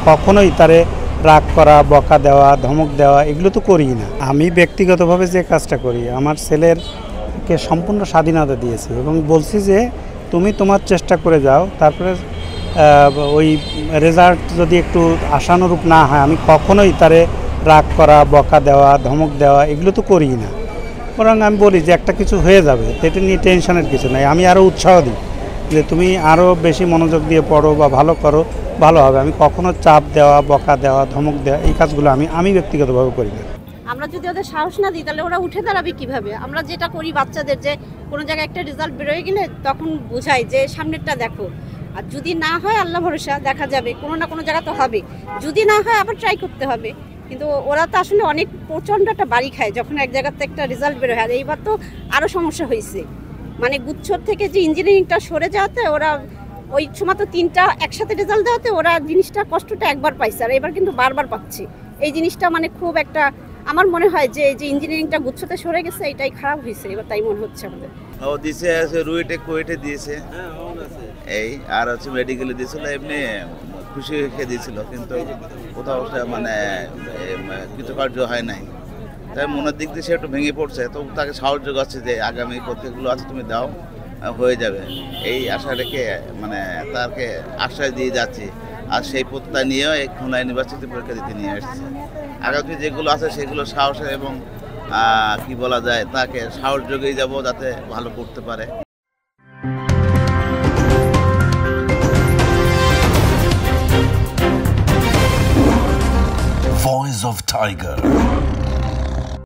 কখনোই তারে রাগ করা, বকা দেওয়া, ধমক দেওয়া এগুলো তো করি না। আমি ব্যক্তিগতভাবে যে কাজটা করি, আমার ছেলেরকে সম্পূর্ণ স্বাধীনতা দিয়েছি এবং বলছি যে তুমি তোমার চেষ্টা করে যাও, তারপরে ওই রেজাল্ট যদি একটু আশানুরূপ না হয় আমি কখনোই তারে রাগ করা, বকা দেওয়া, ধমক দেওয়া এগুলো তো করি না। বরং আমি বলি যে একটা কিছু হয়ে যাবে, এটা নিয়ে টেনশনের কিছু নাই। আমি আরও উৎসাহ দিই যে তুমি আরও বেশি মনোযোগ দিয়ে পড়ো বা ভালো করো, ভালো হবে। আমি কখনো চাপ দেওয়া, বকা দেওয়া, ধমক দেওয়া এই কাজগুলো আমি ব্যক্তিগতভাবে করি না। আমরা যদি ওদের সাহস না দিই তাহলে ওরা উঠে দাঁড়াবে কিভাবে? আমরা যেটা করি বাচ্চাদের, যে কোনো জায়গায় একটা রেজাল্ট বেরোয় গেলে তখন বোঝাই যে সামনেরটা দেখো, আর যদি না হয় আল্লাহ ভরসা, দেখা যাবে কোনো না কোনো জায়গা তো হবে, যদি না হয় আবার ট্রাই করতে হবে। কিন্তু ওরা তো আসলে অনেক প্রচণ্ড একটা বাড়ি খায় যখন এক জায়গাতে একটা রেজাল্ট বেরোয়। আর এইবার তো আরও সমস্যা হয়েছে, মানে গুচ্ছর থেকে যে ইঞ্জিনিয়ারিংটা সরে যাওয়াতে ওরা ওই সময় তো 3টা একসাথে রেজাল্ট দেওয়াতে ওরা জিনিসটা কষ্টটা একবার পাইছে, আর এবার কিন্তু বারবার পাচ্ছে। এই জিনিসটা মানে খুব একটা, আমার মনে হয় যে এই যে ইঞ্জিনিয়ারিংটা গুচ্ছতে সরে গেছে এটাই খারাপ হয়েছে এবার, তাই মনে হচ্ছে আমাদের। ও দিছে রুয়েটে কুয়েটে দিয়েছে, এই আর হচ্ছে মেডিকেলে দিয়েছিল, এমনি খুশি হয়ে দিয়েছিল, কিন্তু কোথাও মানে কৃতকার্য হয় নাই। তাই মনের দিক দিয়ে সে একটু ভেঙে পড়ছে, তো তাকে সাহায্য করছে যে আগামী পরীক্ষাগুলো আছে তুমি দাও, হয়ে যাবে এই আশা রেখে মানে তাকে আশ্বাস দিয়ে যাচ্ছি। আর সেই প্রত্যয় নিয়েও এই খুলনা ইউনিভার্সিটি পরীক্ষা দিতে নিয়ে আসছে। আগামী যেগুলো আছে সেগুলো সাহসে এবং কি বলা যায় তাকে সাহস যোগেই যাব যাতে ভালো করতে পারে। Voice of Tiger.